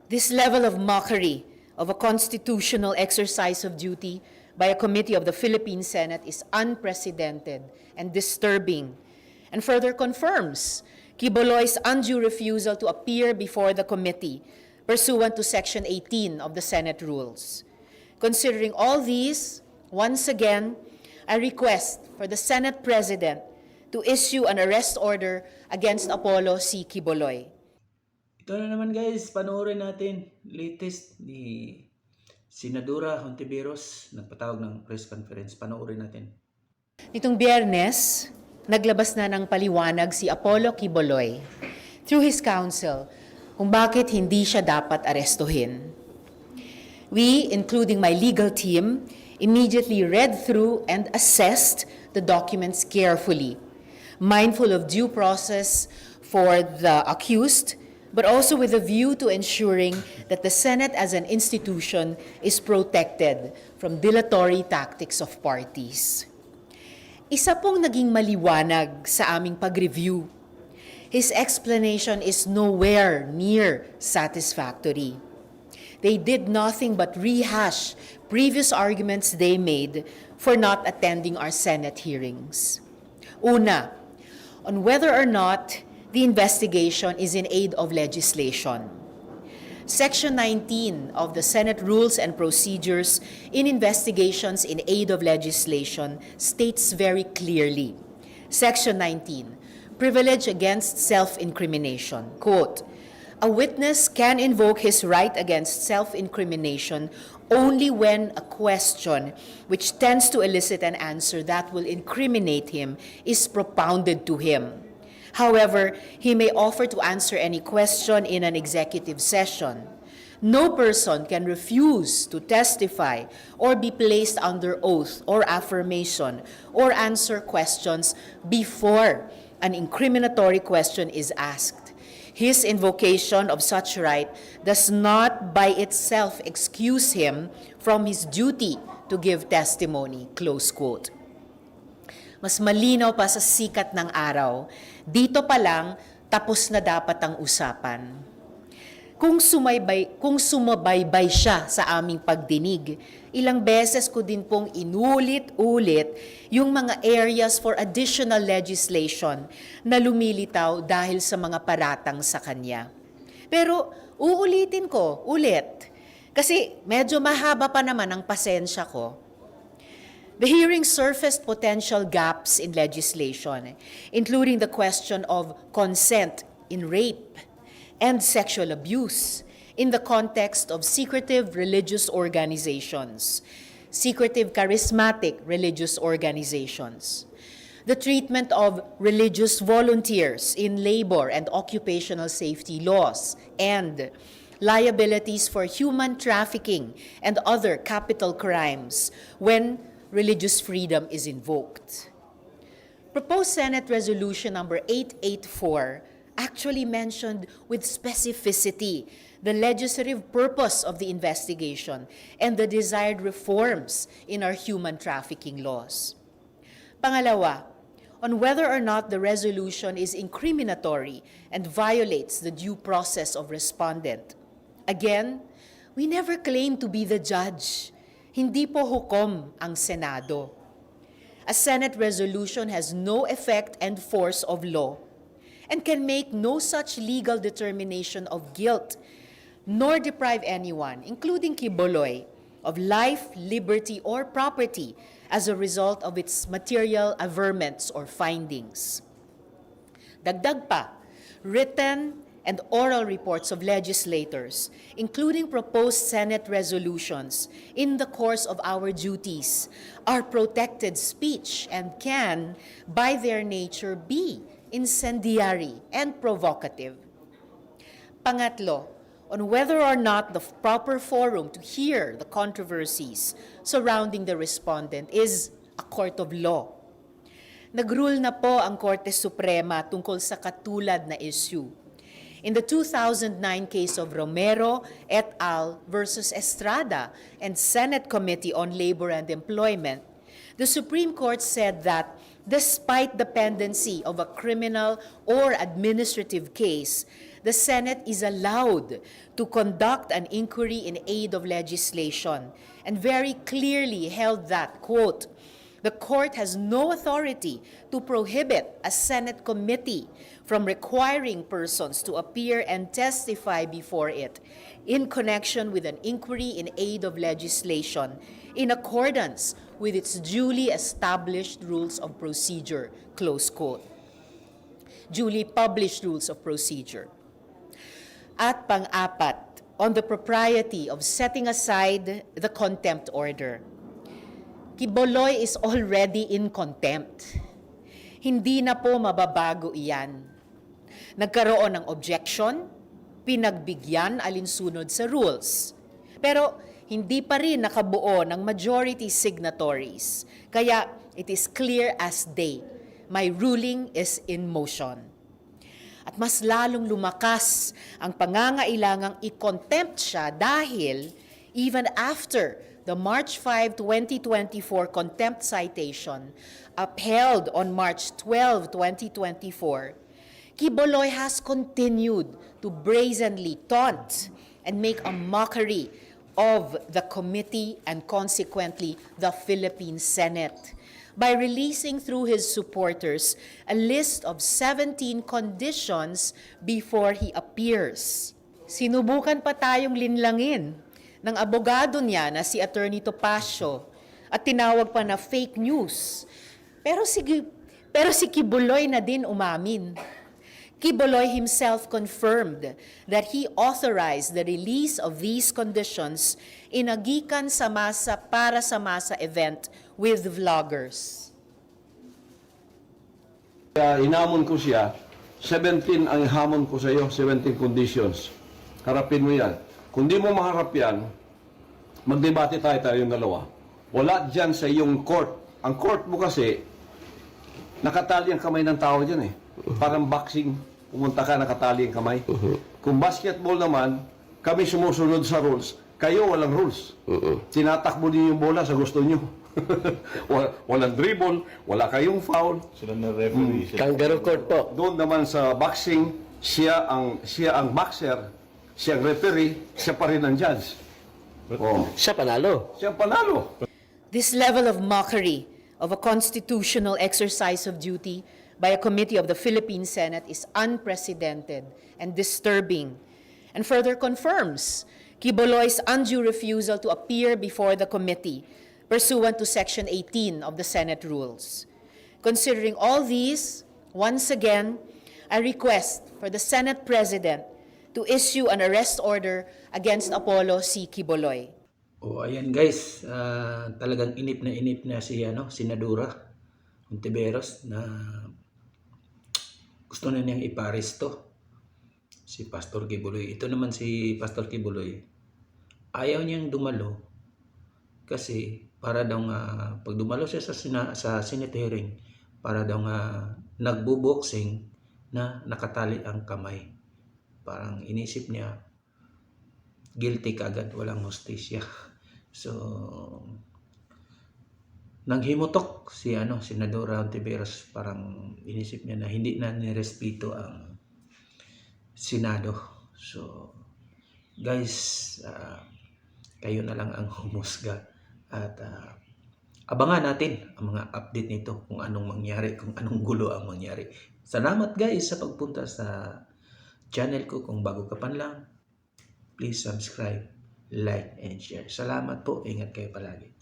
This level of mockery of a constitutional exercise of duty by a committee of the Philippine Senate is unprecedented and disturbing, and further confirms QUIBOLOY's undue refusal to appear before the committee pursuant to Section 18 of the Senate Rules. Considering all these, once again, I request for the Senate President to issue an arrest order against Apollo C. QUIBOLOY. Ito na naman guys, panoorin natin. Latest ni Senadora Hontiveros, nagpatawag ng press conference. Panoorin natin. Nitong Biyernes, naglabas na ng paliwanag si Apollo QUIBOLOY through his counsel kung bakit hindi siya dapat arestuhin. We, including my legal team, immediately read through and assessed the documents carefully, mindful of due process for the accused, but also with a view to ensuring that the Senate as an institution is protected from dilatory tactics of parties. Isa pong naging maliwanag sa aming pag-review. His explanation is nowhere near satisfactory. They did nothing but rehash previous arguments they made for not attending our Senate hearings. Una, on whether or not the investigation is in aid of legislation. Section 19 of the Senate Rules and Procedures in investigations in aid of legislation states very clearly, Section 19, privilege against self-incrimination. Quote, a witness can invoke his right against self-incrimination only when a question which tends to elicit an answer that will incriminate him is propounded to him. However, he may offer to answer any question in an executive session. No person can refuse to testify or be placed under oath or affirmation or answer questions before an incriminatory question is asked. His invocation of such right does not by itself excuse him from his duty to give testimony, close quote. Mas malinaw pa sa sikat ng araw, dito pa lang tapos na dapat ang usapan. Kung sumabaybay siya sa aming pagdinig, ilang beses ko din pong inulit-ulit yung mga areas for additional legislation na lumilitaw dahil sa mga paratang sa kanya. Pero uulitin ko ulit kasi medyo mahaba pa naman ang pasensya ko. The hearing surfaced potential gaps in legislation, including the question of consent in rape and sexual abuse in the context of secretive religious organizations, secretive charismatic religious organizations, the treatment of religious volunteers in labor and occupational safety laws, and liabilities for human trafficking and other capital crimes when religious freedom is invoked. Proposed Senate Resolution number 884 actually mentioned with specificity the legislative purpose of the investigation and the desired reforms in our human trafficking laws. Pangalawa, on whether or not the resolution is incriminatory and violates the due process of respondent. Again, we never claim to be the judge. Hindi po hukom ang Senado. A Senate resolution has no effect and force of law and can make no such legal determination of guilt, nor deprive anyone, including QUIBOLOY, of life, liberty, or property as a result of its material averments or findings. Dagdag pa, written and oral reports of legislators, including proposed Senate resolutions, in the course of our duties, are protected speech and can, by their nature, be incendiary and provocative. Pangatlo, on whether or not the proper forum to hear the controversies surrounding the respondent is a court of law. Nagrule na po ang Korte Suprema tungkol sa katulad na issue. In the 2009 case of Romero et al. Versus Estrada and Senate Committee on Labor and Employment, the Supreme Court said that despite the pendency of a criminal or administrative case, the Senate is allowed to conduct an inquiry in aid of legislation and very clearly held that, quote, "The court has no authority to prohibit a Senate committee from requiring persons to appear and testify before it in connection with an inquiry in aid of legislation in accordance with its duly established rules of procedure," close quote. Duly published rules of procedure. At pang-apat, on the propriety of setting aside the contempt order. QUIBOLOY is already in contempt. Hindi na po mababago iyan. Nagkaroon ng objection, pinagbigyan alinsunod sa rules. Pero hindi pa rin nakabuo ng majority signatories. Kaya it is clear as day, my ruling is in motion. At mas lalong lumakas ang pangangailangang i-contempt siya dahil even after the March 5, 2024 contempt citation upheld on March 12, 2024, QUIBOLOY has continued to brazenly taunt and make a mockery of the committee and consequently the Philippine Senate by releasing through his supporters a list of 17 conditions before he appears. Sinubukan pa tayong linlangin ng abogado niya na si Attorney Topacio at tinawag pa na fake news. Pero si QUIBOLOY na din umamin. QUIBOLOY himself confirmed that he authorized the release of these conditions in a gikan sa masa para sa masa event with vloggers. Hinamon ko siya, 17 ang hamon ko sa iyo, 17 conditions. Harapin mo yan. Kung di mo maharap yan, magdebate tayong dalawa. Wala dyan sa iyong court. Ang court mo kasi, nakatali ang kamay ng tao dyan eh. Parang boxing, pumunta ka, nakatali ang kamay. Kung basketball naman, kami sumusunod sa rules. Kayo walang rules. Tinatakbo niyo yung bola sa gusto niyo. Walang dribble, wala kayong foul. Sila na referee. Kangaroo court po. Doon naman sa boxing, siya ang boxer, siya ang referee, siya pa rin ang judge. Siya panalo. Siya ang panalo. This level of mockery of a constitutional exercise of duty by a committee of the Philippine Senate is unprecedented and disturbing, and further confirms QUIBOLOY's undue refusal to appear before the committee pursuant to Section 18 of the Senate Rules. Considering all these, once again, I request for the Senate President to issue an arrest order against Apollo C. QUIBOLOY. Ayan guys, talagang inip na si Senadora HONTIVEROS na gusto na niyang ipaaresto si Pastor QUIBOLOY. Ito naman si Pastor QUIBOLOY, ayaw niyang dumalo kasi para daw nga pag dumalo siya sa Senate hearing, para daw nga nagbo-boxing na nakatali ang kamay. Parang inisip niya guilty kagad, walang hustisya. So naghimutok si Senadora HONTIVEROS, parang inisip niya na hindi na nirespeto ang Senado. So guys, kayo na lang ang humusga at abangan natin ang mga update nito, kung anong mangyari, kung anong gulo ang mangyari. Salamat guys sa pagpunta sa channel ko. Kung bago ka pa lang, please subscribe, like, and share. Salamat po. Ingat kayo palagi.